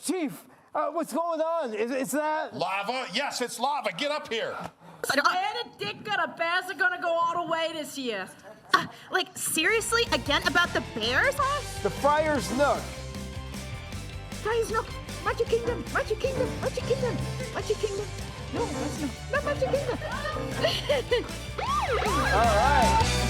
Chief, what's going on? Is that lava? Yes, it's lava. Get up here. Benedict and a bears are gonna go all the way this year. Like, seriously? Again about the bears? the Friar's Nook? Guys, no. Magic Kingdom, Magic Kingdom, Magic Kingdom, Magic Kingdom. No, that's not Magic Kingdom. All right.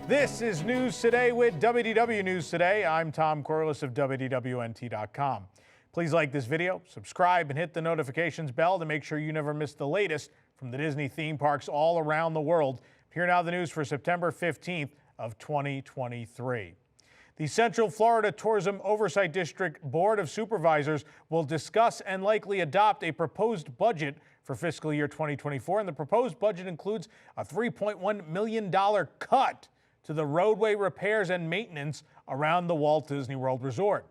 This is News Today with WDW News Today. I'm Tom Corliss of WDWNT.com. Please like this video, subscribe, and hit the notifications bell to make sure you never miss the latest from the Disney theme parks all around the world. Here now the news for September 15th of 2023. The Central Florida Tourism Oversight District Board of Supervisors will discuss and likely adopt a proposed budget for fiscal year 2024, and the proposed budget includes a $3.1 million cut to the roadway repairs and maintenance around the Walt Disney World Resort.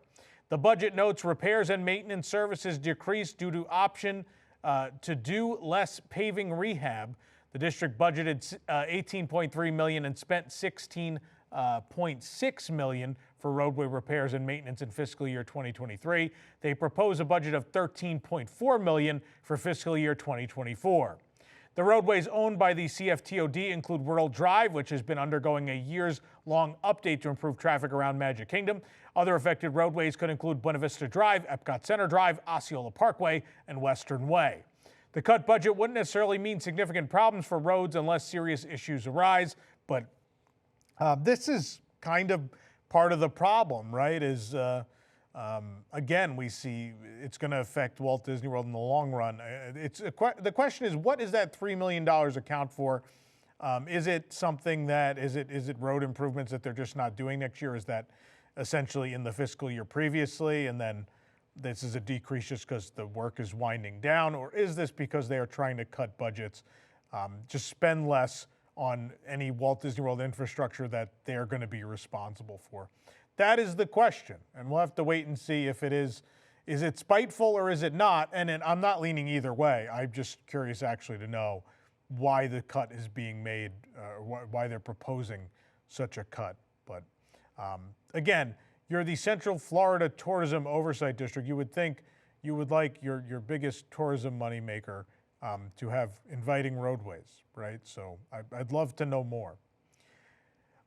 The budget notes repairs and maintenance services decreased due to option to do less paving rehab. The district budgeted $18.3 million and spent $16.6 million for roadway repairs and maintenance in fiscal year 2023. They propose a budget of $13.4 million for fiscal year 2024. The roadways owned by the CFTOD include World Drive, which has been undergoing a years-long update to improve traffic around Magic Kingdom. Other affected roadways could include Buena Vista Drive, EPCOT Center Drive, Osceola Parkway, and Western Way. The cut budget wouldn't necessarily mean significant problems for roads unless serious issues arise, but this is kind of part of the problem, right? Again, we see it's going to affect Walt Disney World in the long run. The question is, what does that $3 million account for? Is it something that, is it road improvements that they're just not doing next year? Is that essentially in the fiscal year previously, and then this is a decrease just because the work is winding down? Or is this because they are trying to cut budgets, just spend less on any Walt Disney World infrastructure that they're going to be responsible for? That is the question, and we'll have to wait and see if it is it spiteful or is it not? And I'm not leaning either way. I'm just curious actually to know why the cut is being made, why they're proposing such a cut. But again, you're the Central Florida Tourism Oversight District. You would think you would like your biggest tourism moneymaker to have inviting roadways, right? So I'd love to know more.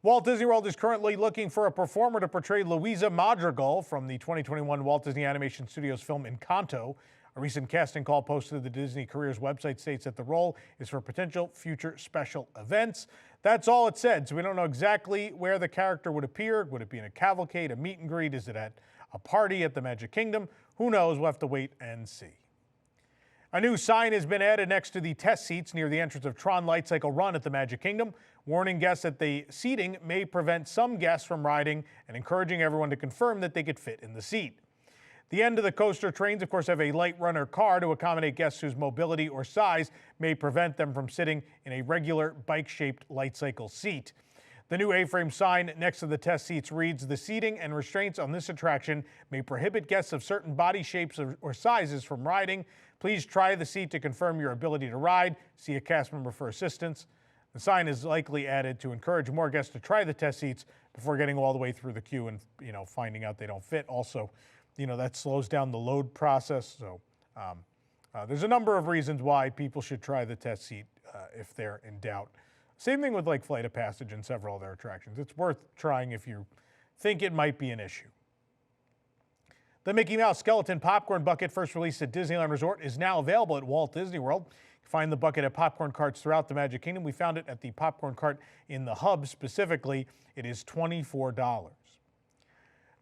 Walt Disney World is currently looking for a performer to portray Luisa Madrigal from the 2021 Walt Disney Animation Studios film Encanto. A recent casting call posted to the Disney Careers website states that the role is for potential future special events. That's all it said, so we don't know exactly where the character would appear. Would it be in a cavalcade, a meet and greet? Is it at a party at the Magic Kingdom? Who knows? We'll have to wait and see. A new sign has been added next to the test seats near the entrance of TRON Light Cycle Run at the Magic Kingdom, warning guests that the seating may prevent some guests from riding and encouraging everyone to confirm that they could fit in the seat. The end of the coaster trains, of course, have a light runner car to accommodate guests whose mobility or size may prevent them from sitting in a regular bike-shaped light cycle seat. The new A-frame sign next to the test seats reads, "The seating and restraints on this attraction may prohibit guests of certain body shapes or sizes from riding. Please try the seat to confirm your ability to ride. See a cast member for assistance." The sign is likely added to encourage more guests to try the test seats before getting all the way through the queue and, finding out they don't fit. Also, that slows down the load process. So there's a number of reasons why people should try the test seat if they're in doubt. Same thing with like Flight of Passage and several other attractions. It's worth trying if you think it might be an issue. The Mickey Mouse Skeleton Popcorn Bucket, first released at Disneyland Resort, is now available at Walt Disney World. You can find the bucket at popcorn carts throughout the Magic Kingdom. We found it at the popcorn cart in the hub specifically. It is $24.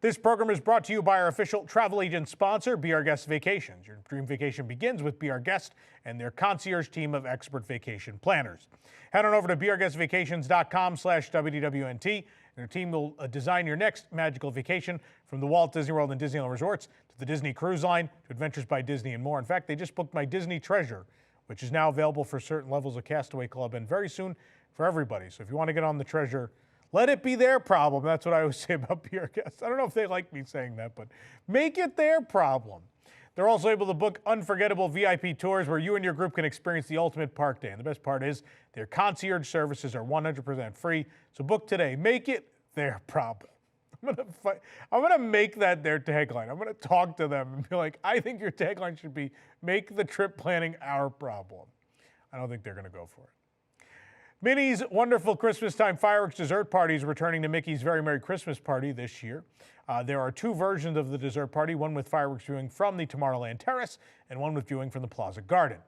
This program is brought to you by our official travel agent sponsor, Be Our Guest Vacations. Your dream vacation begins with Be Our Guest and their concierge team of expert vacation planners. Head on over to beourguestvacations.com/WDWNT, and their team will design your next magical vacation, from the Walt Disney World and Disneyland Resorts to the Disney Cruise Line to Adventures by Disney and more. In fact, they just booked my Disney Treasure, which is now available for certain levels of Castaway Club and very soon for everybody. So if you want to get on the treasure, let it be their problem. That's what I always say about beer guests. I don't know if they like me saying that, but make it their problem. They're also able to book unforgettable VIP tours where you and your group can experience the ultimate park day. And the best part is their concierge services are 100% free. So book today. Make it their problem. I'm gonna make that their tagline. I'm gonna talk to them and be like, I think your tagline should be, make the trip planning our problem. I don't think they're gonna go for it. Minnie's wonderful Christmas time fireworks dessert party is returning to Mickey's Very Merry Christmas Party this year. There are two versions of the dessert party, one with fireworks viewing from the Tomorrowland Terrace and one with viewing from the Plaza Garden.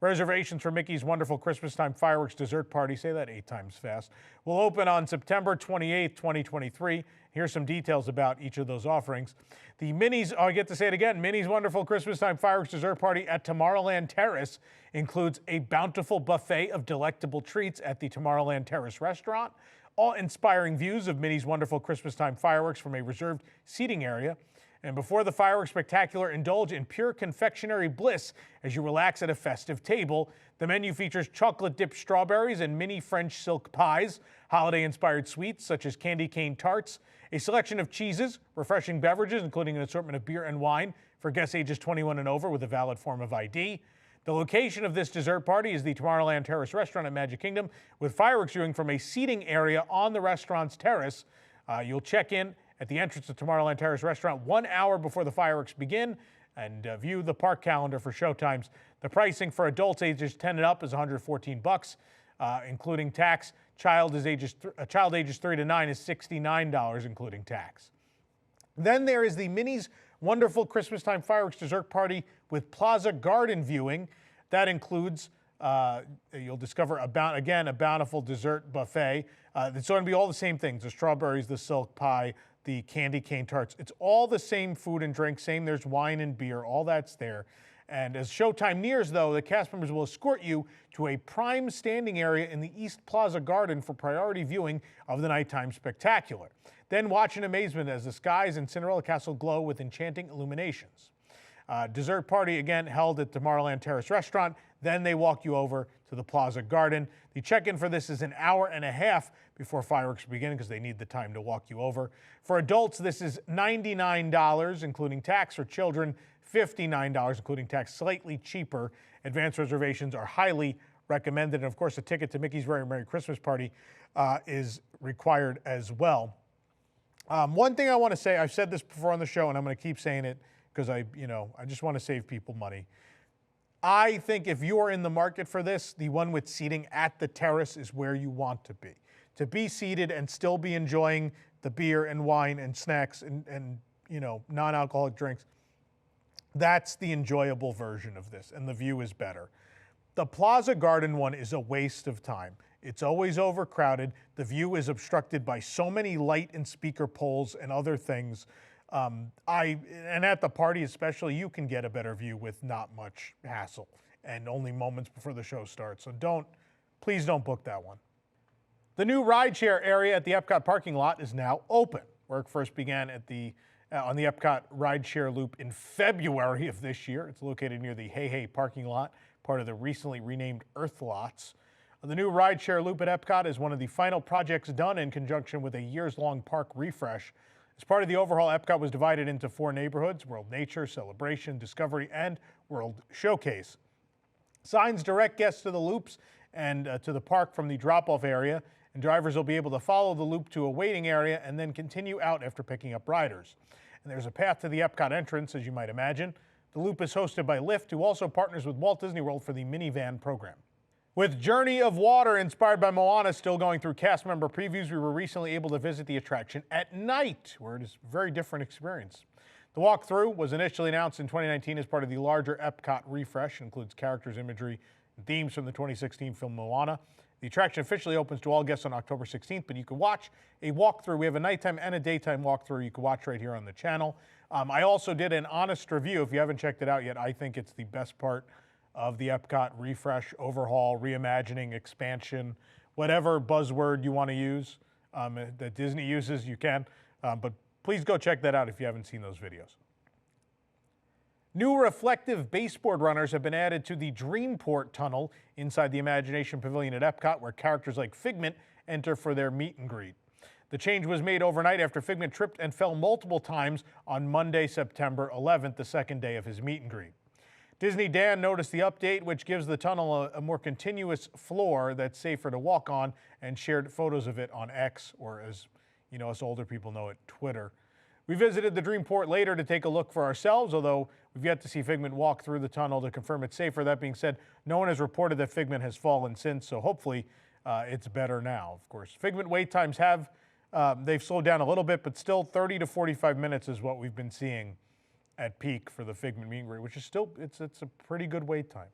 Reservations for Mickey's wonderful Christmas time fireworks dessert party, say that 8 times fast, will open on September 28th, 2023. Here's some details about each of those offerings. The Minnie's, I get to say it again, Minnie's wonderful Christmas time fireworks dessert party at Tomorrowland Terrace includes a bountiful buffet of delectable treats at the Tomorrowland Terrace restaurant, awe-inspiring views of Minnie's wonderful Christmas time fireworks from a reserved seating area. And before the fireworks spectacular, indulge in pure confectionery bliss as you relax at a festive table. The menu features chocolate-dipped strawberries and mini French silk pies, holiday-inspired sweets such as candy cane tarts, a selection of cheeses, refreshing beverages, including an assortment of beer and wine for guests ages 21 and over with a valid form of ID. The location of this dessert party is the Tomorrowland Terrace restaurant at Magic Kingdom, with fireworks viewing from a seating area on the restaurant's terrace. You'll check in at the entrance to Tomorrowland Terrace restaurant 1 hour before the fireworks begin and view the park calendar for showtimes. The pricing for adults ages 10 and up is $114, including tax. Child ages 3 to 9 is $69, including tax. Then there is the Minnie's wonderful Christmas time fireworks dessert party with Plaza Garden viewing. That includes, you'll discover, a bountiful dessert buffet. It's going to be all the same things, the strawberries, the silk pie, the candy cane tarts. It's all the same food and drink, there's wine and beer, all that's there. And as showtime nears, though, the cast members will escort you to a prime standing area in the East Plaza Garden for priority viewing of the nighttime spectacular. Then watch in amazement as the skies in Cinderella Castle glow with enchanting illuminations. Dessert party, again, held at Tomorrowland Terrace restaurant. Then they walk you over to the Plaza Garden. The check-in for this is an hour and a half before fireworks begin because they need the time to walk you over. For adults, this is $99, including tax. For children, $59, including tax, slightly cheaper. Advanced reservations are highly recommended. And of course, a ticket to Mickey's Very Merry Christmas Party is required as well. One thing I want to say, I've said this before on the show, and I'm going to keep saying it because I just want to save people money. I think if you are in the market for this, the one with seating at the terrace is where you want to be. To be seated and still be enjoying the beer and wine and snacks and non-alcoholic drinks. That's the enjoyable version of this, and the view is better. The Plaza Garden one is a waste of time. It's always overcrowded. The view is obstructed by so many light and speaker poles and other things. And at the party especially, you can get a better view with not much hassle and only moments before the show starts. So please don't book that one. The new rideshare area at the EPCOT parking lot is now open. Work first began on the EPCOT rideshare loop in February of this year. It's located near the Hey Hey parking lot, part of the recently renamed Earth Lots. The new rideshare loop at EPCOT is one of the final projects done in conjunction with a years-long park refresh. As part of the overhaul, EPCOT was divided into 4 neighborhoods: World Nature, Celebration, Discovery, and World Showcase. Signs direct guests to the loops and to the park from the drop-off area, and drivers will be able to follow the loop to a waiting area and then continue out after picking up riders. And there's a path to the EPCOT entrance, as you might imagine. The loop is hosted by Lyft, who also partners with Walt Disney World for the minivan program. With Journey of Water, inspired by Moana, still going through cast member previews, we were recently able to visit the attraction at night, where it is a very different experience. The walkthrough was initially announced in 2019 as part of the larger EPCOT refresh. It includes characters, imagery, and themes from the 2016 film Moana. The attraction officially opens to all guests on October 16th, but you can watch a walkthrough. We have a nighttime and a daytime walkthrough you can watch right here on the channel. I also did an honest review. If you haven't checked it out yet, I think it's the best part of the EPCOT refresh, overhaul, reimagining, expansion, whatever buzzword you want to use that Disney uses, you can. But please go check that out if you haven't seen those videos. New reflective baseboard runners have been added to the Dreamport tunnel inside the Imagination Pavilion at EPCOT, where characters like Figment enter for their meet and greet. The change was made overnight after Figment tripped and fell multiple times on Monday, September 11th, the second day of his meet and greet. Disney Dan noticed the update, which gives the tunnel a more continuous floor that's safer to walk on, and shared photos of it on X, or as you know, us older people know it, Twitter. We visited the Dreamport later to take a look for ourselves, although we've yet to see Figment walk through the tunnel to confirm it's safer. That being said, no one has reported that Figment has fallen since, so hopefully it's better now. Of course, Figment wait times they've slowed down a little bit, but still 30 to 45 minutes is what we've been seeing at peak for the Figment meet and greet, which is still, it's a pretty good wait time.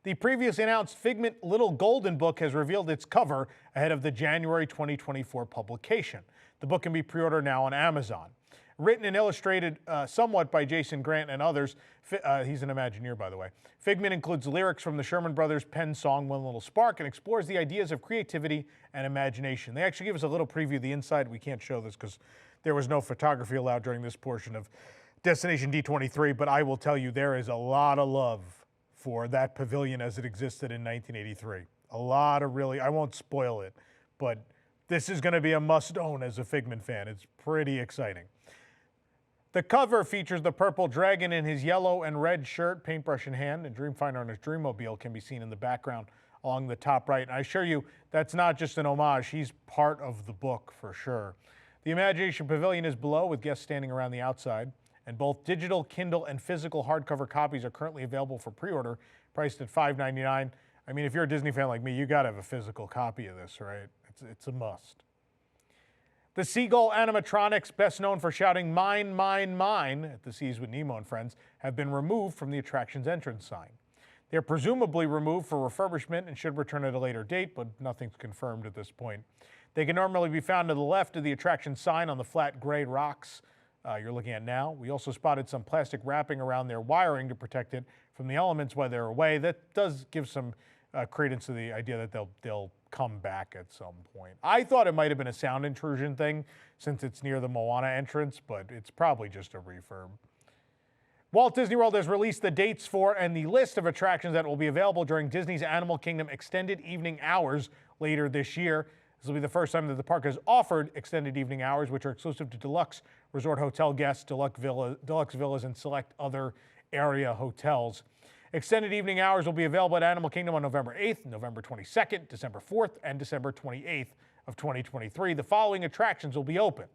The previously announced Figment Little Golden Book has revealed its cover ahead of the January 2024 publication. The book can be pre-ordered now on Amazon. Written and illustrated somewhat by Jason Grant and others, he's an Imagineer, by the way. Figment includes lyrics from the Sherman Brothers' pen song One Little Spark and explores the ideas of creativity and imagination. They actually give us a little preview of the inside. We can't show this because there was no photography allowed during this portion of Destination D23, but I will tell you there is a lot of love for that pavilion as it existed in 1983. A lot of really, I won't spoil it, but this is going to be a must-own as a Figment fan. It's pretty exciting. The cover features the purple dragon in his yellow and red shirt, paintbrush in hand, and Dreamfinder on his Dreammobile can be seen in the background along the top right. And I assure you, that's not just an homage. He's part of the book for sure. The Imagination Pavilion is below, with guests standing around the outside. And both digital, Kindle, and physical hardcover copies are currently available for pre-order, priced at $5.99. I mean, if you're a Disney fan like me, you got to have a physical copy of this, right? It's a must. The Seagull animatronics, best known for shouting "Mine, mine, mine" at the Seas with Nemo and Friends, have been removed from the attraction's entrance sign. They're presumably removed for refurbishment and should return at a later date, but nothing's confirmed at this point. They can normally be found to the left of the attraction sign on the flat gray rocks you're looking at now. We also spotted some plastic wrapping around their wiring to protect it from the elements while they're away. That does give some credence to the idea that they'll come back at some point. I thought it might have been a sound intrusion thing since it's near the Moana entrance, but it's probably just a refurb. Walt Disney World has released the dates for and the list of attractions that will be available during Disney's Animal Kingdom extended evening hours later this year. This will be the first time that the park has offered extended evening hours, which are exclusive to deluxe resort hotel guests, deluxe villas, and select other area hotels. Extended evening hours will be available at Animal Kingdom on November 8th, November 22nd, December 4th, and December 28th of 2023. The following attractions will be open: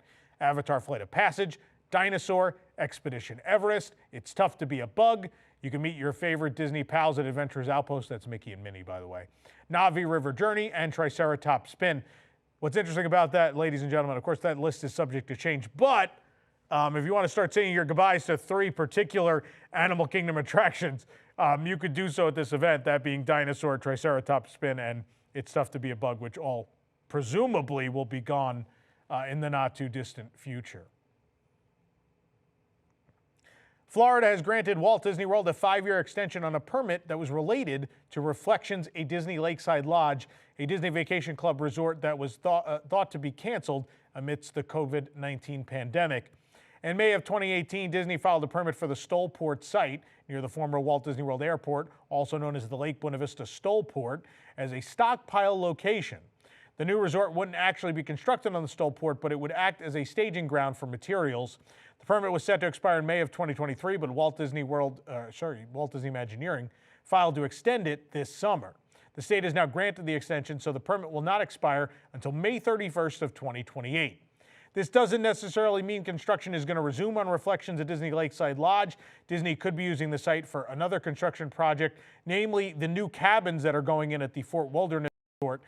Avatar Flight of Passage, Dinosaur, Expedition Everest, It's Tough to Be a Bug. You can meet your favorite Disney pals at Adventurers Outpost. That's Mickey and Minnie, by the way. Navi River Journey and Triceratops Spin. What's interesting about that, ladies and gentlemen, of course, that list is subject to change, but if you want to start saying your goodbyes to 3 particular Animal Kingdom attractions, you could do so at this event, that being Dinosaur, Triceratops Spin, and It's Tough to Be a Bug, which all presumably will be gone in the not-too-distant future. Florida has granted Walt Disney World a 5-year extension on a permit that was related to Reflections, a Disney Lakeside Lodge, a Disney Vacation Club resort that was thought to be canceled amidst the COVID-19 pandemic. In May of 2018, Disney filed a permit for the Stollport site near the former Walt Disney World Airport, also known as the Lake Buena Vista Stollport, as a stockpile location. The new resort wouldn't actually be constructed on the Stollport, but it would act as a staging ground for materials. The permit was set to expire in May of 2023, but Walt Disney Imagineering filed to extend it this summer. The state has now granted the extension, so the permit will not expire until May 31st of 2028. This doesn't necessarily mean construction is going to resume on Reflections at Disney Lakeside Lodge. Disney could be using the site for another construction project, namely the new cabins that are going in at the Fort Wilderness Resort,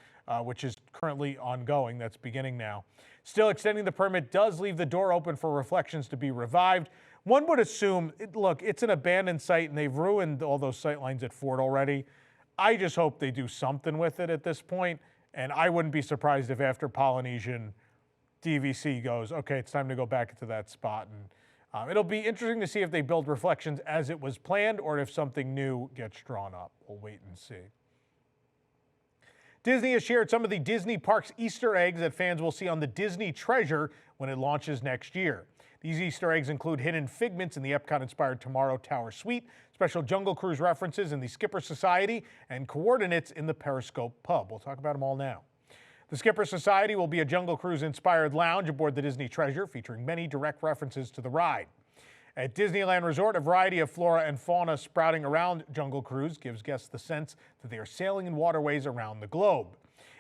which is currently ongoing. That's beginning now. Still, extending the permit does leave the door open for Reflections to be revived. One would assume, look, it's an abandoned site and they've ruined all those sight lines at Fort already. I just hope they do something with it at this point, and I wouldn't be surprised if after Polynesian, DVC goes, okay, it's time to go back into that spot. And it'll be interesting to see if they build Reflections as it was planned or if something new gets drawn up. We'll wait and see. Disney has shared some of the Disney Parks Easter eggs that fans will see on the Disney Treasure when it launches next year. These Easter eggs include hidden figments in the EPCOT-inspired Tomorrow Tower Suite, special Jungle Cruise references in the Skipper Society, and coordinates in the Periscope Pub. We'll talk about them all now. The Skipper Society will be a Jungle Cruise-inspired lounge aboard the Disney Treasure, featuring many direct references to the ride. At Disneyland Resort, a variety of flora and fauna sprouting around Jungle Cruise gives guests the sense that they are sailing in waterways around the globe.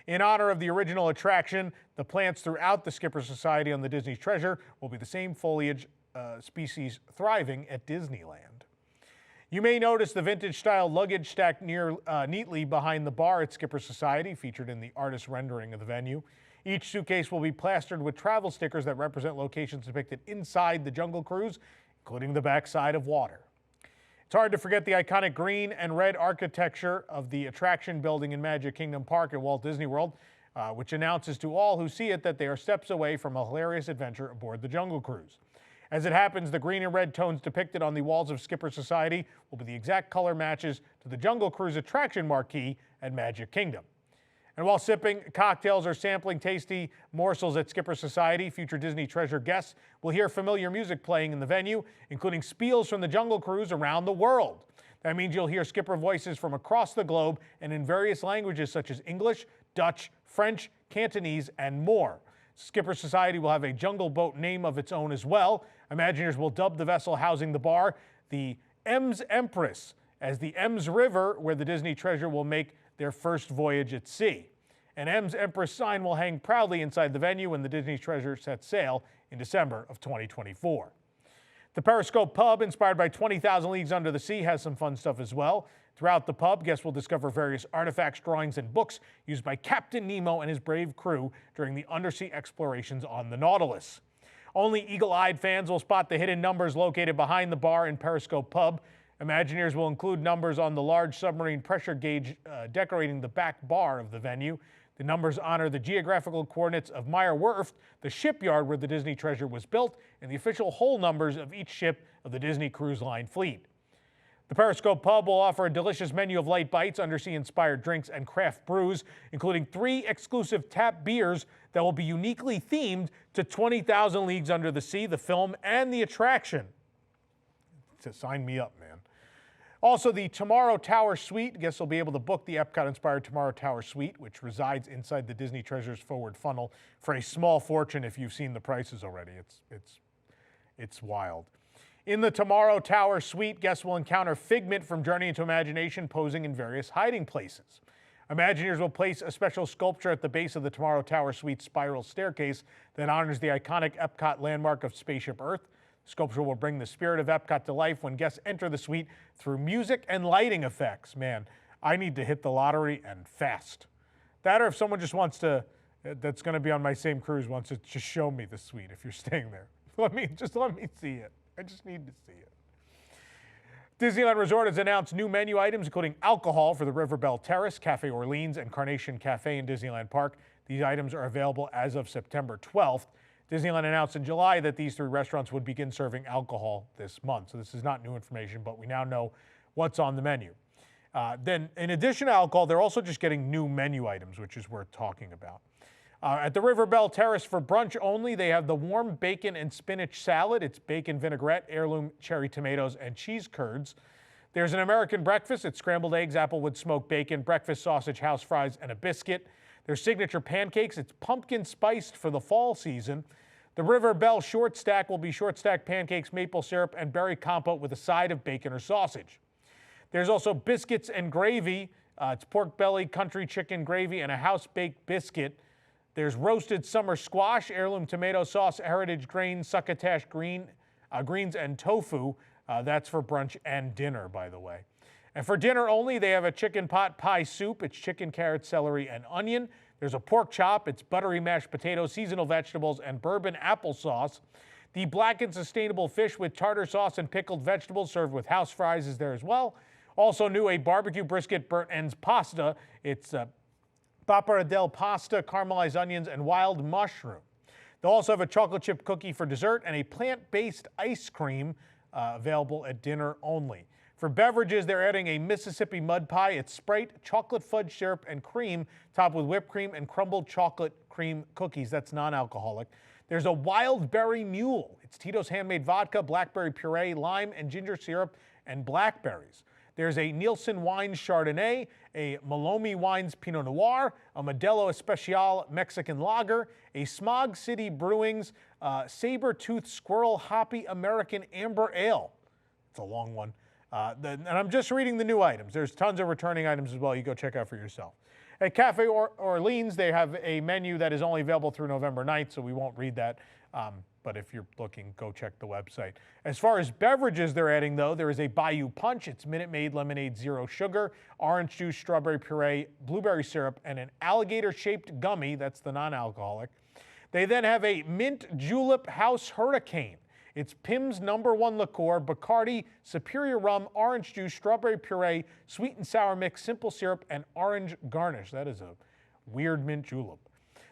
In honor of the original attraction, the plants throughout the Skipper Society on the Disney Treasure will be the same foliage species thriving at Disneyland. You may notice the vintage-style luggage stacked neatly behind the bar at Skipper Society, featured in the artist rendering of the venue. Each suitcase will be plastered with travel stickers that represent locations depicted inside the Jungle Cruise, including the backside of water. It's hard to forget the iconic green and red architecture of the attraction building in Magic Kingdom Park at Walt Disney World, which announces to all who see it that they are steps away from a hilarious adventure aboard the Jungle Cruise. As it happens, the green and red tones depicted on the walls of Skipper Society will be the exact color matches to the Jungle Cruise attraction marquee at Magic Kingdom. And while sipping cocktails or sampling tasty morsels at Skipper Society, future Disney Treasure guests will hear familiar music playing in the venue, including spiels from the Jungle Cruise around the world. That means you'll hear Skipper voices from across the globe and in various languages such as English, Dutch, French, Cantonese, and more. Skipper Society will have a jungle boat name of its own as well. Imagineers will dub the vessel housing the bar the Ems Empress, as the Ems River, where the Disney Treasure will make their first voyage at sea. An Ems Empress sign will hang proudly inside the venue when the Disney Treasure sets sail in December of 2024. The Periscope Pub, inspired by 20,000 Leagues Under the Sea, has some fun stuff as well. Throughout the pub, guests will discover various artifacts, drawings, and books used by Captain Nemo and his brave crew during the undersea explorations on the Nautilus. Only eagle-eyed fans will spot the hidden numbers located behind the bar in Periscope Pub. Imagineers will include numbers on the large submarine pressure gauge decorating the back bar of the venue. The numbers honor the geographical coordinates of Meyer Werft, the shipyard where the Disney Treasure was built, and the official hull numbers of each ship of the Disney Cruise Line fleet. The Periscope Pub will offer a delicious menu of light bites, undersea-inspired drinks, and craft brews, including 3 exclusive tap beers that will be uniquely themed to 20,000 Leagues Under the Sea, the film, and the attraction. Sign me up, man. Also, the Tomorrow Tower Suite. Guests will be able to book the EPCOT-inspired Tomorrow Tower Suite, which resides inside the Disney Treasure's forward funnel, for a small fortune if you've seen the prices already. It's wild. In the Tomorrow Tower Suite, guests will encounter Figment from Journey into Imagination posing in various hiding places. Imagineers will place a special sculpture at the base of the Tomorrow Tower Suite spiral staircase that honors the iconic EPCOT landmark of Spaceship Earth. Sculpture will bring the spirit of EPCOT to life when guests enter the suite through music and lighting effects. Man, I need to hit the lottery and fast. That, or if someone just wants to, that's going to be on my same cruise, wants to just show me the suite if you're staying there. Let me see it. I just need to see it. Disneyland Resort has announced new menu items, including alcohol for the River Belle Terrace, Cafe Orleans, and Carnation Cafe in Disneyland Park. These items are available as of September 12th. Disneyland announced in July that these 3 restaurants would begin serving alcohol this month. So this is not new information, but we now know what's on the menu. Then, in addition to alcohol, they're also just getting new menu items, which is worth talking about. At the River Belle Terrace for brunch only, they have the warm bacon and spinach salad. It's bacon vinaigrette, heirloom cherry tomatoes, and cheese curds. There's an American breakfast. It's scrambled eggs, applewood smoked bacon, breakfast sausage, house fries, and a biscuit. Their signature pancakes. It's pumpkin spiced for the fall season. The River Belle short stack will be short stack pancakes, maple syrup, and berry compote with a side of bacon or sausage. There's also biscuits and gravy. It's pork belly, country chicken gravy, and a house-baked biscuit. There's roasted summer squash, heirloom tomato sauce, heritage grain, succotash greens, and tofu. That's for brunch and dinner, by the way. And for dinner only, they have a chicken pot pie soup. It's chicken, carrot, celery, and onion. There's a pork chop. It's buttery mashed potatoes, seasonal vegetables, and bourbon applesauce. The blackened sustainable fish with tartar sauce and pickled vegetables served with house fries is there as well. Also new, a barbecue brisket burnt ends pasta. It's pappardelle pasta, caramelized onions, and wild mushroom. They'll also have a chocolate chip cookie for dessert and a plant-based ice cream available at dinner only. For beverages, they're adding a Mississippi mud pie. It's Sprite, chocolate fudge syrup, and cream, topped with whipped cream and crumbled chocolate cream cookies. That's non-alcoholic. There's a wild berry mule. It's Tito's handmade vodka, blackberry puree, lime and ginger syrup, and blackberries. There's a Nielsen Wines Chardonnay, a Malomé Wines Pinot Noir, a Modelo Especial Mexican Lager, a Smog City Brewing's Saber-Tooth Squirrel Hoppy American Amber Ale. It's a long one. And I'm just reading the new items. There's tons of returning items as well. You go check out for yourself. At Cafe Orleans, they have a menu that is only available through November 9th, so we won't read that. But if you're looking, go check the website. As far as beverages they're adding, though, there is a Bayou Punch. It's Minute Maid Lemonade Zero Sugar, orange juice, strawberry puree, blueberry syrup, and an alligator-shaped gummy. That's the non-alcoholic. They then have a Mint Julep House Hurricane. It's Pim's #1 liqueur, Bacardi, Superior Rum, orange juice, strawberry puree, sweet and sour mix, simple syrup, and orange garnish. That is a weird mint julep.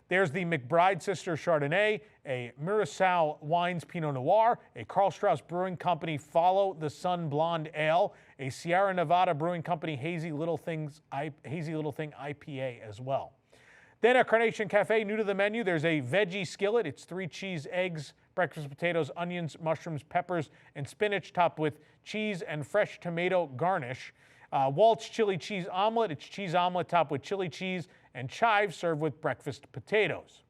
There's the McBride Sisters Chardonnay, a Mirassau Wines Pinot Noir, a Carl Strauss Brewing Company Follow the Sun Blonde Ale, a Sierra Nevada Brewing Company Hazy Little Thing IPA as well. Then at Carnation Cafe, new to the menu, there's a veggie skillet. It's 3 cheese, eggs, breakfast potatoes, onions, mushrooms, peppers, and spinach, topped with cheese and fresh tomato garnish. Walt's chili cheese omelet. It's cheese omelet topped with chili cheese and chives, served with breakfast potatoes.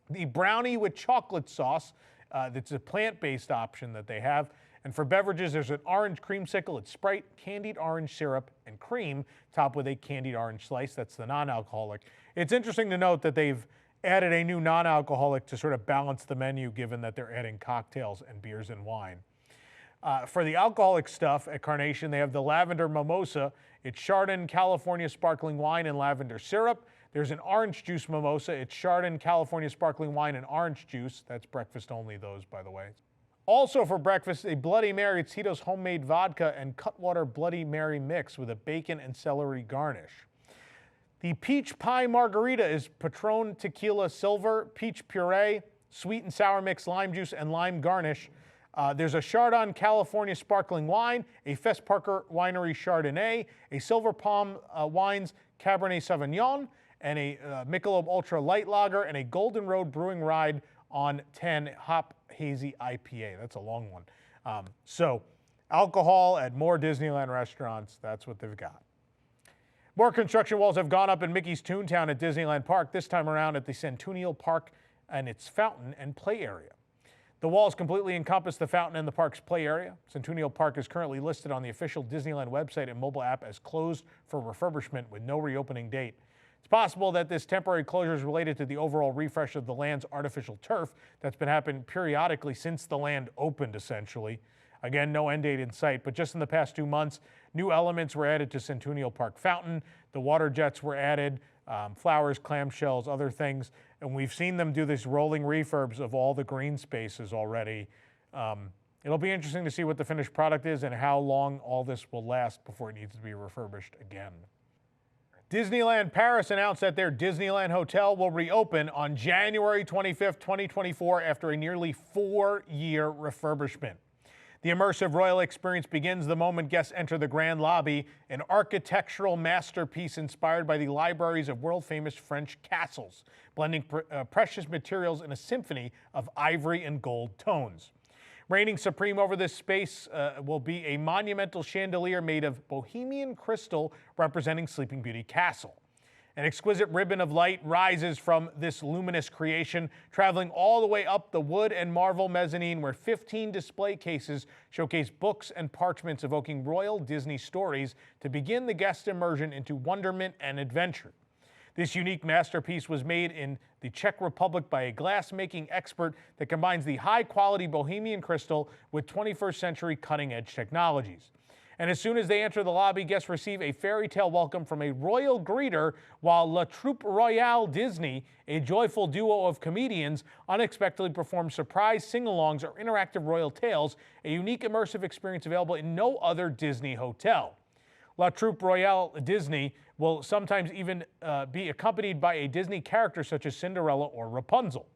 The brownie with chocolate sauce, that's a plant-based option that they have. And for beverages, there's an orange creamsicle. It's Sprite, candied orange syrup, and cream, topped with a candied orange slice. That's the non-alcoholic. It's interesting to note that they've added a new non-alcoholic to sort of balance the menu, given that they're adding cocktails and beers and wine. For the alcoholic stuff at Carnation, they have the Lavender Mimosa. It's Chardonnay California Sparkling Wine and Lavender Syrup. There's an Orange Juice Mimosa. It's Chardonnay California Sparkling Wine and Orange Juice. That's breakfast only, those, by the way. Also for breakfast, a Bloody Mary. It's Tito's Homemade Vodka and Cutwater Bloody Mary Mix with a bacon and celery garnish. The Peach Pie Margarita is Patron Tequila Silver, peach puree, sweet and sour mix, lime juice, and lime garnish. There's a Chardon California Sparkling Wine, a Fess Parker Winery Chardonnay, a Silver Palm Wines Cabernet Sauvignon, and a Michelob Ultra Light Lager, and a Golden Road Brewing Ride on 10 Hop Hazy IPA. That's a long one. So alcohol at more Disneyland restaurants, that's what they've got. More construction walls have gone up in Mickey's Toontown at Disneyland Park, this time around at the Centennial Park and its fountain and play area. The walls completely encompass the fountain and the park's play area. Centennial Park is currently listed on the official Disneyland website and mobile app as closed for refurbishment with no reopening date. It's possible that this temporary closure is related to the overall refresh of the land's artificial turf that's been happening periodically since the land opened, essentially. Again, no end date in sight, but just in the past 2 months, new elements were added to Centennial Park Fountain. The water jets were added, flowers, clamshells, other things, and we've seen them do these rolling refurbs of all the green spaces already. It'll be interesting to see what the finished product is and how long all this will last before it needs to be refurbished again. Disneyland Paris announced that their Disneyland Hotel will reopen on January 25th, 2024 after a nearly 4-year refurbishment. The immersive royal experience begins the moment guests enter the grand lobby, an architectural masterpiece inspired by the libraries of world-famous French castles, blending precious materials in a symphony of ivory and gold tones. Reigning supreme over this space will be a monumental chandelier made of Bohemian crystal representing Sleeping Beauty Castle. An exquisite ribbon of light rises from this luminous creation, traveling all the way up the wood and marble mezzanine where 15 display cases showcase books and parchments evoking royal Disney stories to begin the guest immersion into wonderment and adventure. This unique masterpiece was made in the Czech Republic by a glass-making expert that combines the high-quality Bohemian crystal with 21st century cutting-edge technologies. And as soon as they enter the lobby, guests receive a fairy tale welcome from a royal greeter, while La Troupe Royale Disney, a joyful duo of comedians, unexpectedly perform surprise sing-alongs or interactive royal tales, a unique immersive experience available in no other Disney hotel. La Troupe Royale Disney will sometimes even be accompanied by a Disney character such as Cinderella or Rapunzel.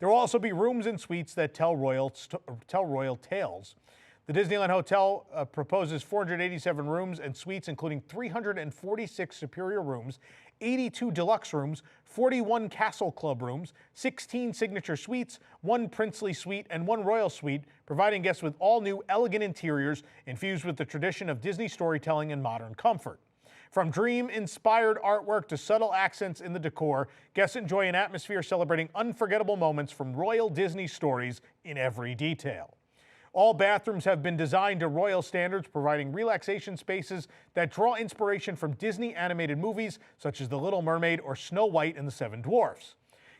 There will also be rooms and suites that tell royal tales. The Disneyland Hotel proposes 487 rooms and suites, including 346 superior rooms, 82 deluxe rooms, 41 Castle Club rooms, 16 signature suites, 1 princely suite, and 1 royal suite, providing guests with all new elegant interiors infused with the tradition of Disney storytelling and modern comfort. From dream-inspired artwork to subtle accents in the decor, guests enjoy an atmosphere celebrating unforgettable moments from royal Disney stories in every detail. All bathrooms have been designed to royal standards, providing relaxation spaces that draw inspiration from Disney animated movies such as The Little Mermaid or Snow White and the Seven Dwarfs.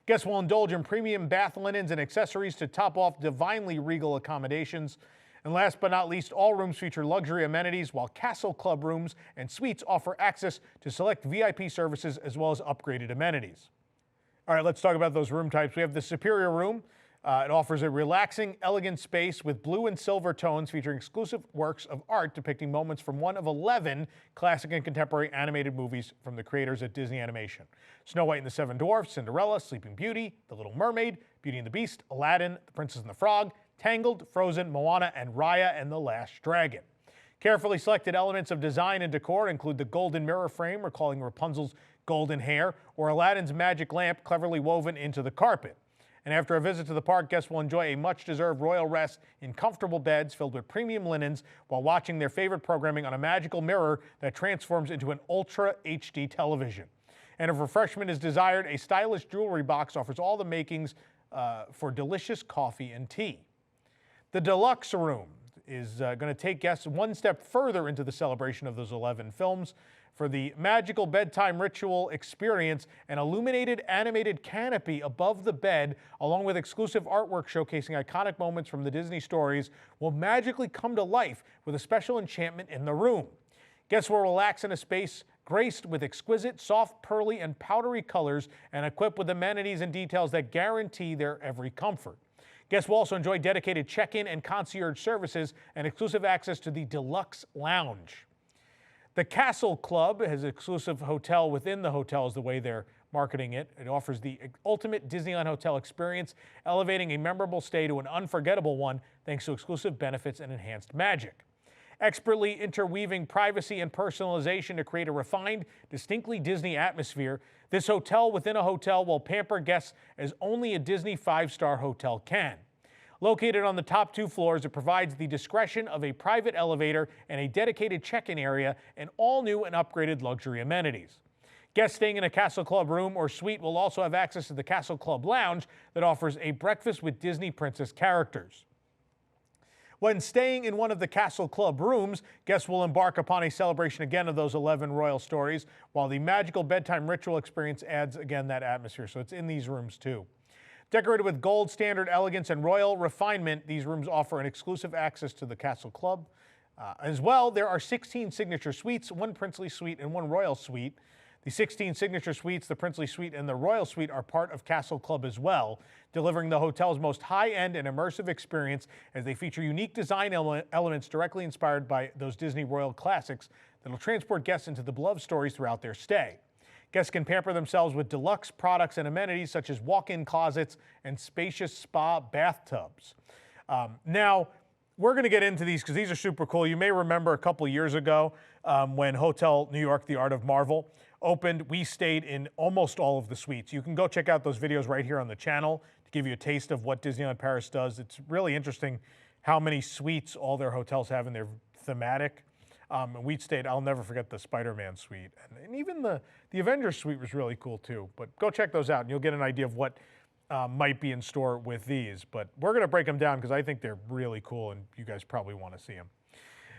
Guests will indulge in premium bath linens and accessories to top off divinely regal accommodations. And last but not least, all rooms feature luxury amenities, while Castle Club rooms and suites offer access to select VIP services as well as upgraded amenities. All right, let's talk about those room types. We have the Superior Room. It offers a relaxing, elegant space with blue and silver tones featuring exclusive works of art depicting moments from one of 11 classic and contemporary animated movies from the creators at Disney Animation: Snow White and the Seven Dwarfs, Cinderella, Sleeping Beauty, The Little Mermaid, Beauty and the Beast, Aladdin, The Princess and the Frog, Tangled, Frozen, Moana, and Raya and the Last Dragon. Carefully selected elements of design and decor include the golden mirror frame recalling Rapunzel's golden hair, or Aladdin's magic lamp cleverly woven into the carpet. And after a visit to the park, guests will enjoy a much-deserved royal rest in comfortable beds filled with premium linens while watching their favorite programming on a magical mirror that transforms into an Ultra HD television. And if refreshment is desired, a stylish jewelry box offers all the makings for delicious coffee and tea. The Deluxe Room is going to take guests one step further into the celebration of those 11 films. For the magical bedtime ritual experience, an illuminated animated canopy above the bed, along with exclusive artwork showcasing iconic moments from the Disney stories, will magically come to life with a special enchantment in the room. Guests will relax in a space graced with exquisite, soft, pearly, and powdery colors and equipped with amenities and details that guarantee their every comfort. Guests will also enjoy dedicated check-in and concierge services and exclusive access to the Deluxe Lounge. The Castle Club has an exclusive hotel within the hotel is the way they're marketing it. It offers the ultimate Disneyland hotel experience, elevating a memorable stay to an unforgettable one thanks to exclusive benefits and enhanced magic. Expertly interweaving privacy and personalization to create a refined, distinctly Disney atmosphere, this hotel within a hotel will pamper guests as only a Disney 5-star hotel can. Located on the top 2 floors, it provides the discretion of a private elevator and a dedicated check-in area and all new and upgraded luxury amenities. Guests staying in a Castle Club room or suite will also have access to the Castle Club Lounge that offers a breakfast with Disney princess characters. When staying in one of the Castle Club rooms, guests will embark upon a celebration again of those 11 royal stories, while the magical bedtime ritual experience adds again that atmosphere. So it's in these rooms too. Decorated with gold standard elegance and royal refinement, these rooms offer an exclusive access to the Castle Club. As well, there are 16 signature suites, 1 princely suite and 1 royal suite. The 16 signature suites, the princely suite, and the royal suite are part of Castle Club as well, delivering the hotel's most high-end and immersive experience as they feature unique design elements directly inspired by those Disney royal classics that will transport guests into the beloved stories throughout their stay. Guests can pamper themselves with deluxe products and amenities such as walk-in closets and spacious spa bathtubs. Now, we're going to get into these because these are super cool. You may remember a couple years ago when Hotel New York, The Art of Marvel, opened, we stayed in almost all of the suites. You can go check out those videos right here on the channel to give you a taste of what Disneyland Paris does. It's really interesting how many suites all their hotels have, and they're thematic. And we stayed, I'll never forget the Spider-Man suite. And even the Avengers suite was really cool too. But go check those out and you'll get an idea of what might be in store with these. But we're going to break them down because I think they're really cool and you guys probably want to see them.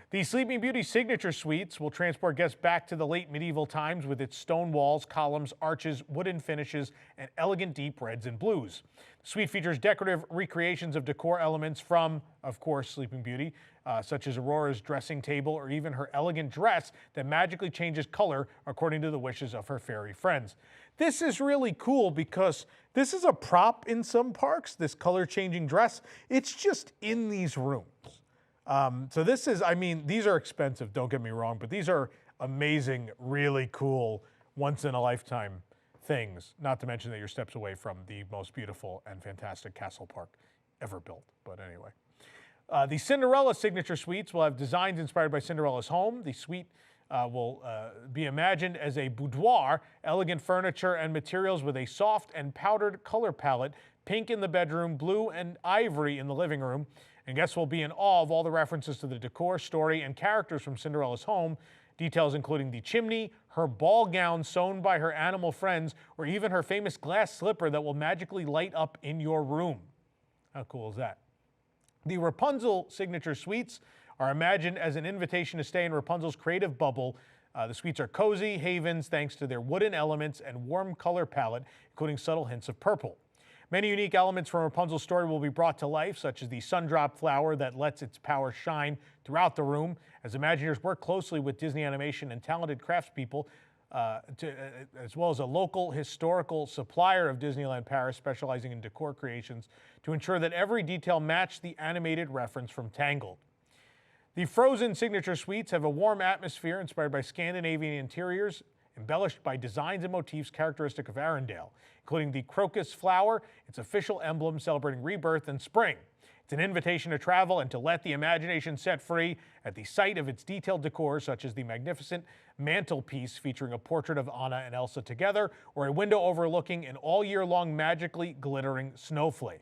The Sleeping Beauty Signature Suites will transport guests back to the late medieval times with its stone walls, columns, arches, wooden finishes, and elegant deep reds and blues. The suite features decorative recreations of decor elements from, of course, Sleeping Beauty, such as Aurora's dressing table or even her elegant dress that magically changes color according to the wishes of her fairy friends. This is really cool because this is a prop in some parks, this color-changing dress. It's just in these rooms. So this is, I mean, these are expensive, don't get me wrong, but these are amazing, really cool, once-in-a-lifetime things, not to mention that you're steps away from the most beautiful and fantastic castle park ever built. But anyway, The Cinderella Signature Suites will have designs inspired by Cinderella's home. The suite will be imagined as a boudoir, elegant furniture and materials with a soft and powdered color palette, pink in the bedroom, blue and ivory in the living room. And guests will be in awe of all the references to the decor, story, and characters from Cinderella's home. Details including the chimney, her ball gown sewn by her animal friends, or even her famous glass slipper that will magically light up in your room. How cool is that? The Rapunzel Signature Suites are imagined as an invitation to stay in Rapunzel's creative bubble. The suites are cozy havens thanks to their wooden elements and warm color palette, including subtle hints of purple. Many unique elements from Rapunzel's story will be brought to life, such as the sundrop flower that lets its power shine throughout the room, as Imagineers work closely with Disney Animation and talented craftspeople, as well as a local historical supplier of Disneyland Paris specializing in decor creations, to ensure that every detail matched the animated reference from Tangled. The Frozen Signature Suites have a warm atmosphere inspired by Scandinavian interiors, embellished by designs and motifs characteristic of Arendelle, including the crocus flower, its official emblem celebrating rebirth and spring. It's an invitation to travel and to let the imagination set free at the sight of its detailed decor, such as the magnificent mantelpiece featuring a portrait of Anna and Elsa together, or a window overlooking an all-year-long magically glittering snowflake.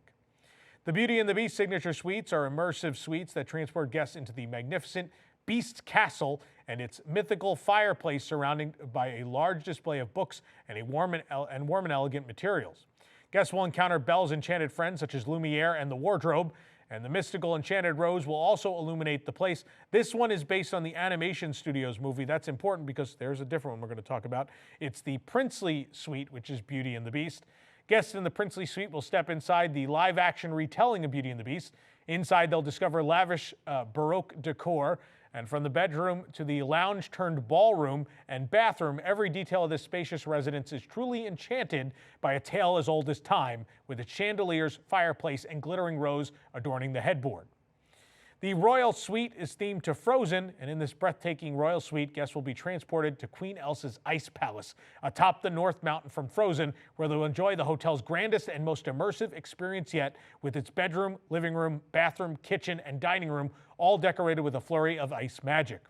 The Beauty and the Beast Signature Suites are immersive suites that transport guests into the magnificent Beast Castle and its mythical fireplace surrounded by a large display of books and warm and elegant materials. Guests will encounter Belle's enchanted friends such as Lumiere and the Wardrobe, and the mystical Enchanted Rose will also illuminate the place. This one is based on the Animation Studios movie. That's important because there's a different one we're going to talk about. It's the Princely Suite, which is Beauty and the Beast. Guests in the Princely Suite will step inside the live-action retelling of Beauty and the Beast. Inside, they'll discover lavish Baroque decor. And from the bedroom to the lounge-turned ballroom and bathroom, every detail of this spacious residence is truly enchanted by a tale as old as time, with its chandeliers, fireplace, and glittering rose adorning the headboard. The Royal Suite is themed to Frozen, and in this breathtaking Royal Suite, guests will be transported to Queen Elsa's Ice Palace atop the North Mountain from Frozen, where they'll enjoy the hotel's grandest and most immersive experience yet, with its bedroom, living room, bathroom, kitchen, and dining room, all decorated with a flurry of ice magic.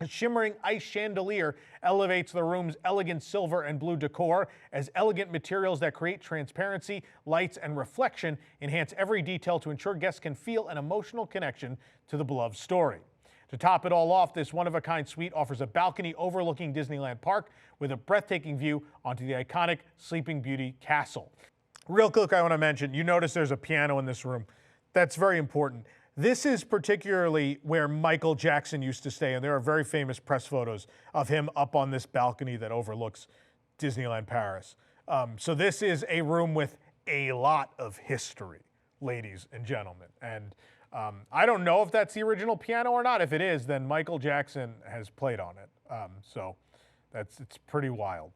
A shimmering ice chandelier elevates the room's elegant silver and blue decor, as elegant materials that create transparency, lights, and reflection enhance every detail to ensure guests can feel an emotional connection to the beloved story. To top it all off, this one-of-a-kind suite offers a balcony overlooking Disneyland Park with a breathtaking view onto the iconic Sleeping Beauty Castle. Real quick, I want to mention, you notice there's a piano in this room. That's very important. This is particularly where Michael Jackson used to stay, and there are very famous press photos of him up on this balcony that overlooks Disneyland Paris. So this is a room with a lot of history, ladies and gentlemen. And I don't know if that's the original piano or not. If it is, then Michael Jackson has played on it. So it's pretty wild.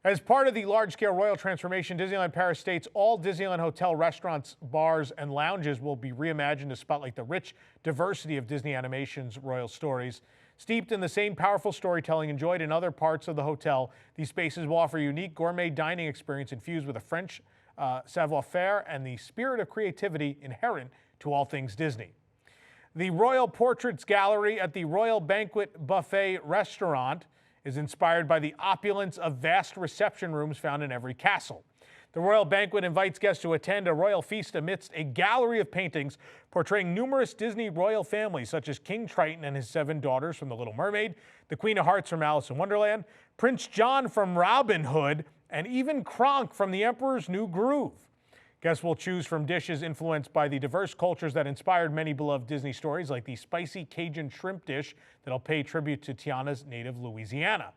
As part of the large-scale royal transformation, Disneyland Paris states all Disneyland Hotel restaurants, bars, and lounges will be reimagined to spotlight the rich diversity of Disney Animation's royal stories. Steeped in the same powerful storytelling enjoyed in other parts of the hotel, these spaces will offer a unique gourmet dining experience infused with a French savoir-faire and the spirit of creativity inherent to all things Disney. The Royal Portraits Gallery at the Royal Banquet Buffet Restaurant is inspired by the opulence of vast reception rooms found in every castle. The Royal Banquet invites guests to attend a royal feast amidst a gallery of paintings portraying numerous Disney royal families, such as King Triton and his 7 daughters from The Little Mermaid, the Queen of Hearts from Alice in Wonderland, Prince John from Robin Hood, and even Kronk from The Emperor's New Groove. Guests will choose from dishes influenced by the diverse cultures that inspired many beloved Disney stories, like the spicy Cajun shrimp dish that'll pay tribute to Tiana's native Louisiana.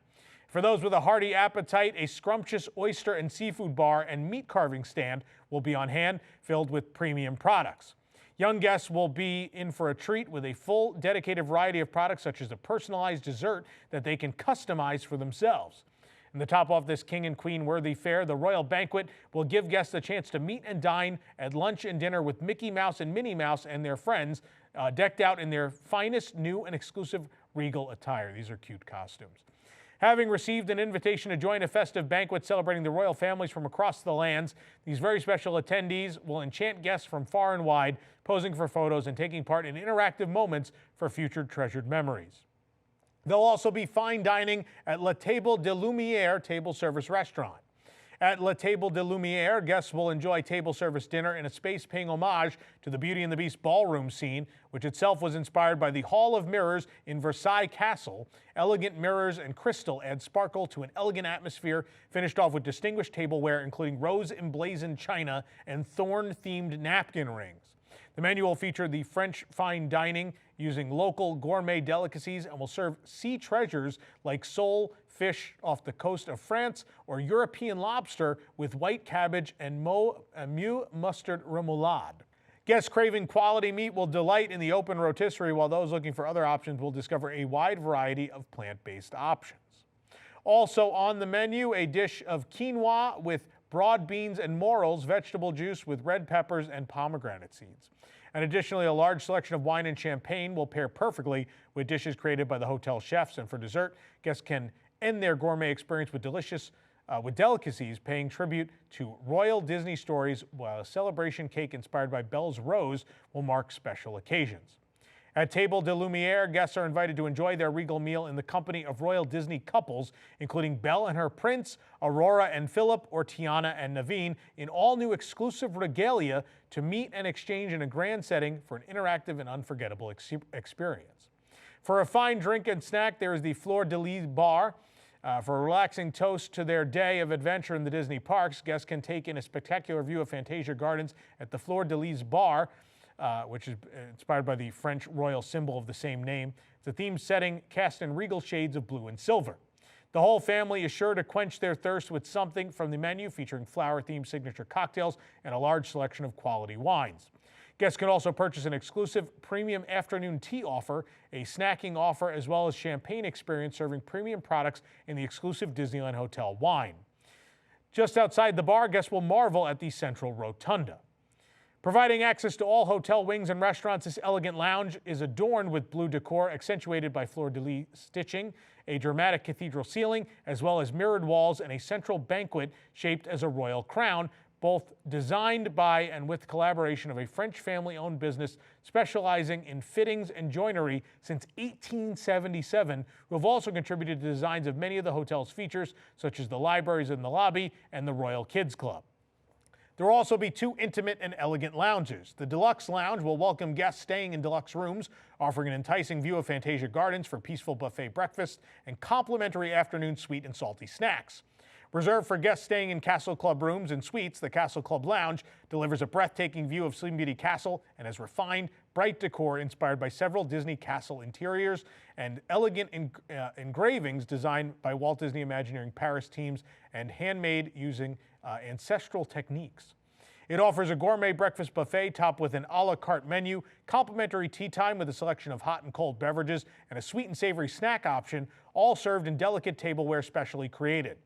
For those with a hearty appetite, a scrumptious oyster and seafood bar and meat carving stand will be on hand, filled with premium products. Young guests will be in for a treat with a full, dedicated variety of products, such as a personalized dessert that they can customize for themselves. And to top off this king and queen worthy fare, the Royal Banquet will give guests the chance to meet and dine at lunch and dinner with Mickey Mouse and Minnie Mouse and their friends, decked out in their finest new and exclusive regal attire. These are cute costumes. Having received an invitation to join a festive banquet celebrating the royal families from across the lands, these very special attendees will enchant guests from far and wide, posing for photos and taking part in interactive moments for future treasured memories. There'll also be fine dining at La Table de Lumière table service restaurant. At La Table de Lumière, guests will enjoy table service dinner in a space paying homage to the Beauty and the Beast ballroom scene, which itself was inspired by the Hall of Mirrors in Versailles Castle. Elegant mirrors and crystal add sparkle to an elegant atmosphere, finished off with distinguished tableware, including rose-emblazoned china and thorn-themed napkin rings. The menu will feature the French fine dining using local gourmet delicacies and will serve sea treasures like sole fish off the coast of France or European lobster with white cabbage and Meaux mustard remoulade. Guests craving quality meat will delight in the open rotisserie, while those looking for other options will discover a wide variety of plant-based options. Also on the menu, a dish of quinoa with broad beans and morels, vegetable juice with red peppers and pomegranate seeds. And additionally, a large selection of wine and champagne will pair perfectly with dishes created by the hotel chefs. And for dessert, guests can end their gourmet experience with delicacies, paying tribute to royal Disney stories, while a celebration cake inspired by Belle's Rose will mark special occasions. At Table de Lumière, guests are invited to enjoy their regal meal in the company of royal Disney couples, including Belle and her prince, Aurora and Philip, or Tiana and Naveen, in all new exclusive regalia to meet and exchange in a grand setting for an interactive and unforgettable experience. For a fine drink and snack, there is the Fleur de Lis bar. For a relaxing toast to their day of adventure in the Disney parks, guests can take in a spectacular view of Fantasia Gardens at the Fleur de Lis bar, which is inspired by the French royal symbol of the same name. It's a themed setting cast in regal shades of blue and silver. The whole family is sure to quench their thirst with something from the menu, featuring flower-themed signature cocktails and a large selection of quality wines. Guests can also purchase an exclusive premium afternoon tea offer, a snacking offer, as well as champagne experience serving premium products in the exclusive Disneyland Hotel wine. Just outside the bar, guests will marvel at the central rotunda. Providing access to all hotel wings and restaurants, this elegant lounge is adorned with blue decor accentuated by fleur-de-lis stitching, a dramatic cathedral ceiling, as well as mirrored walls and a central banquet shaped as a royal crown, both designed by and with collaboration of a French family-owned business specializing in fittings and joinery since 1877, who have also contributed to designs of many of the hotel's features, such as the libraries in the lobby and the Royal Kids Club. There will also be two intimate and elegant lounges. The Deluxe Lounge will welcome guests staying in deluxe rooms, offering an enticing view of Fantasia Gardens for peaceful buffet breakfast and complimentary afternoon sweet and salty snacks. Reserved for guests staying in Castle Club rooms and suites, the Castle Club Lounge delivers a breathtaking view of Sleeping Beauty Castle and has refined, bright decor inspired by several Disney castle interiors and elegant engravings designed by Walt Disney Imagineering Paris teams and handmade using ancestral techniques. It offers a gourmet breakfast buffet topped with an a la carte menu, complimentary tea time with a selection of hot and cold beverages, and a sweet and savory snack option, all served in delicate tableware specially created.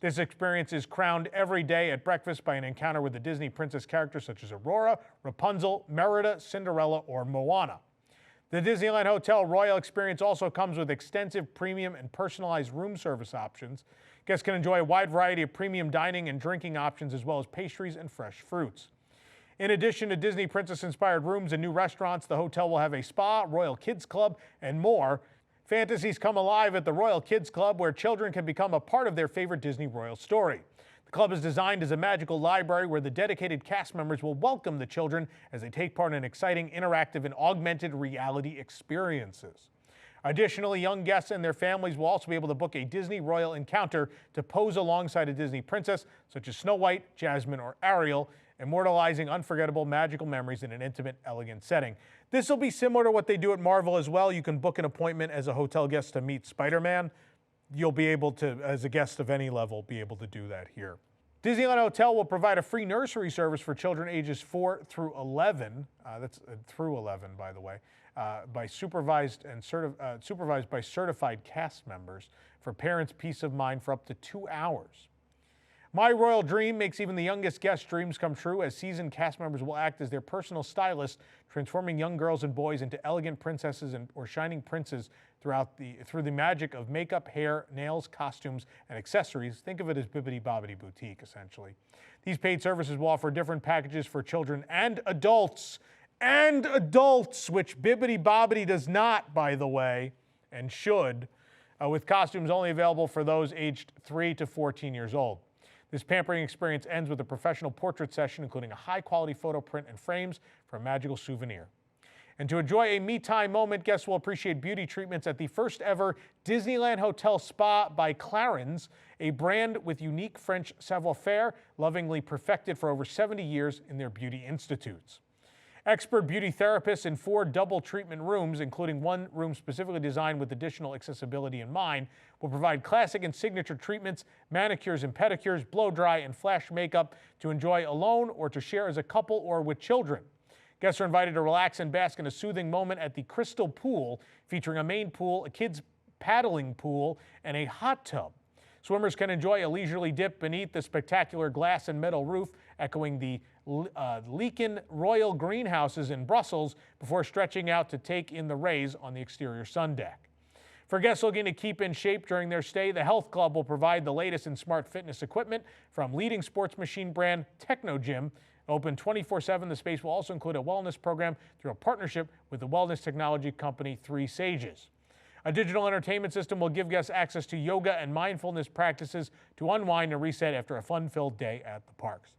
This experience is crowned every day at breakfast by an encounter with the Disney princess characters such as Aurora, Rapunzel, Merida, Cinderella, or Moana. The Disneyland Hotel Royal Experience also comes with extensive premium and personalized room service options. Guests can enjoy a wide variety of premium dining and drinking options, as well as pastries and fresh fruits. In addition to Disney princess-inspired rooms and new restaurants, the hotel will have a spa, Royal Kids Club, and more. Fantasies come alive at the Royal Kids Club, where children can become a part of their favorite Disney royal story. The club is designed as a magical library where the dedicated cast members will welcome the children as they take part in exciting, interactive, and augmented reality experiences. Additionally, young guests and their families will also be able to book a Disney royal encounter to pose alongside a Disney princess, such as Snow White, Jasmine, or Ariel, immortalizing unforgettable magical memories in an intimate, elegant setting. This will be similar to what they do at Marvel as well. You can book an appointment as a hotel guest to meet Spider-Man. You'll be able to, as a guest of any level, be able to do that here. Disneyland Hotel will provide a free nursery service for children ages 4 through 11. That's through 11, by the way, supervised by certified cast members for parents' peace of mind for up to 2 hours. My Royal Dream makes even the youngest guests' dreams come true, as seasoned cast members will act as their personal stylists, transforming young girls and boys into elegant princesses or shining princes through the magic of makeup, hair, nails, costumes, and accessories. Think of it as Bibbidi Bobbidi Boutique, essentially. These paid services will offer different packages for children and adults, which Bibbidi Bobbidi does not, by the way, and should, with costumes only available for those aged 3 to 14 years old. This pampering experience ends with a professional portrait session, including a high-quality photo print and frames for a magical souvenir. And to enjoy a me-time moment, guests will appreciate beauty treatments at the first-ever Disneyland Hotel Spa by Clarins, a brand with unique French savoir-faire, lovingly perfected for over 70 years in their beauty institutes. Expert beauty therapists in 4 double treatment rooms, including one room specifically designed with additional accessibility in mind, will provide classic and signature treatments, manicures and pedicures, blow dry, and flash makeup to enjoy alone or to share as a couple or with children. Guests are invited to relax and bask in a soothing moment at the Crystal Pool, featuring a main pool, a kids' paddling pool, and a hot tub. Swimmers can enjoy a leisurely dip beneath the spectacular glass and metal roof, echoing the Leakin Royal greenhouses in Brussels, before stretching out to take in the rays on the exterior sun deck. For guests looking to keep in shape during their stay, the Health Club will provide the latest in smart fitness equipment from leading sports machine brand Techno Gym. Open 24/7, the space will also include a wellness program through a partnership with the wellness technology company 3 Sages. A digital entertainment system will give guests access to yoga and mindfulness practices to unwind and reset after a fun-filled day at the parks.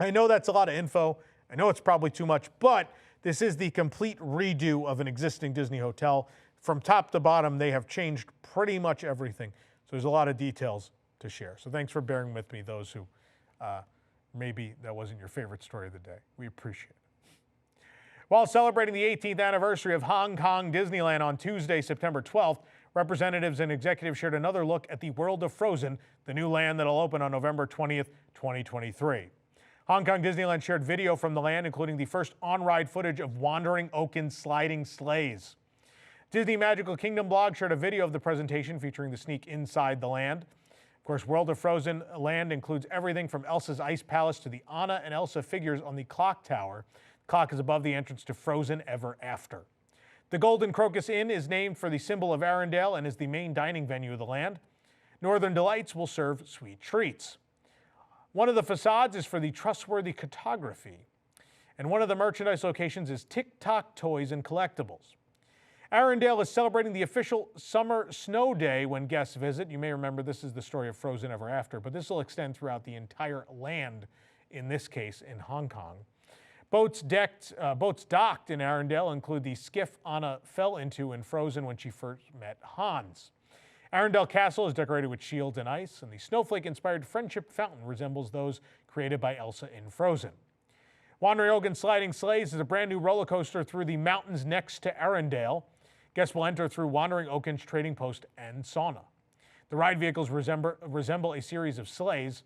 I know that's a lot of info. I know it's probably too much, but this is the complete redo of an existing Disney hotel. From top to bottom, they have changed pretty much everything. So there's a lot of details to share. So thanks for bearing with me, those who maybe that wasn't your favorite story of the day. We appreciate it. While celebrating the 18th anniversary of Hong Kong Disneyland on Tuesday, September 12th, representatives and executives shared another look at the world of Frozen, the new land that'll open on November 20th, 2023. Hong Kong Disneyland shared video from the land, including the first on-ride footage of Wandering Oaken sliding sleighs. Disney Magical Kingdom blog shared a video of the presentation featuring the sneak inside the land. Of course, World of Frozen land includes everything from Elsa's Ice Palace to the Anna and Elsa figures on the clock tower. The clock is above the entrance to Frozen Ever After. The Golden Crocus Inn is named for the symbol of Arendelle and is the main dining venue of the land. Northern Delights will serve sweet treats. One of the facades is for the trustworthy cartography, and one of the merchandise locations is TikTok Toys and Collectibles. Arendelle is celebrating the official summer snow day when guests visit. You may remember this is the story of Frozen Ever After, but this will extend throughout the entire land, in this case in Hong Kong. Boats docked in Arendelle include the skiff Anna fell into in Frozen when she first met Hans. Arendelle Castle is decorated with shields and ice, and the snowflake-inspired Friendship Fountain resembles those created by Elsa in Frozen. Wandering Oaken Sliding Sleighs is a brand new roller coaster through the mountains next to Arendelle. Guests will enter through Wandering Oaken's trading post and sauna. The ride vehicles resemble a series of sleighs.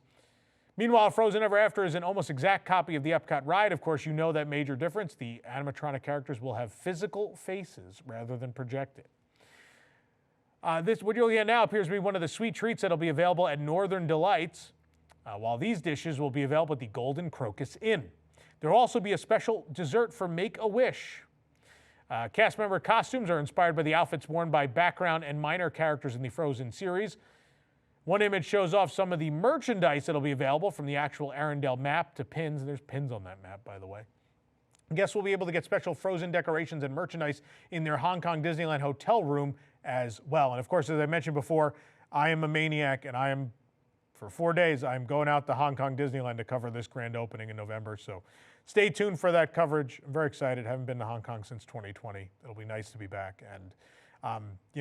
Meanwhile, Frozen Ever After is an almost exact copy of the EPCOT ride. Of course, you know that major difference. The animatronic characters will have physical faces rather than projected. What you'll get now appears to be one of the sweet treats that'll be available at Northern Delights, while these dishes will be available at the Golden Crocus Inn. There will also be a special dessert for Make-A-Wish. Cast member costumes are inspired by the outfits worn by background and minor characters in the Frozen series. One image shows off some of the merchandise that'll be available, from the actual Arendelle map to pins. There's pins on that map, by the way. Guests will be able to get special Frozen decorations and merchandise in their Hong Kong Disneyland hotel room as well. And of course, as I mentioned before, I am a maniac, and for 4 days, I'm going out to Hong Kong Disneyland to cover this grand opening in November. So stay tuned for that coverage. I'm very excited. Haven't been to Hong Kong since 2020. It'll be nice to be back. And,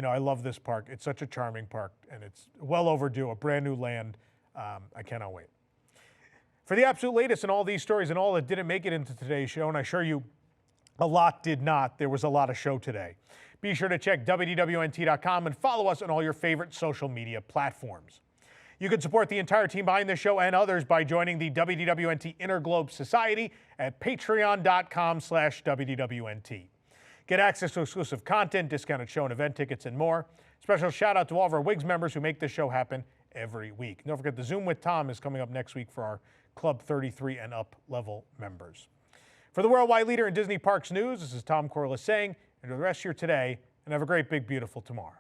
I love this park. It's such a charming park, and it's well overdue, a brand new land. I cannot wait. For the absolute latest in all these stories and all that didn't make it into today's show, and I assure you a lot did not, there was a lot of show today. Be sure to check WDWNT.com and follow us on all your favorite social media platforms. You can support the entire team behind this show and others by joining the WDWNT Interglobe Society at patreon.com/WDWNT. Get access to exclusive content, discounted show and event tickets, and more. Special shout out to all of our WIGS members who make this show happen every week. Don't forget, the Zoom with Tom is coming up next week for our Club 33 and up level members. For the worldwide leader in Disney Parks news, this is Tom Corliss saying, enjoy the rest of your today and have a great, big, beautiful tomorrow.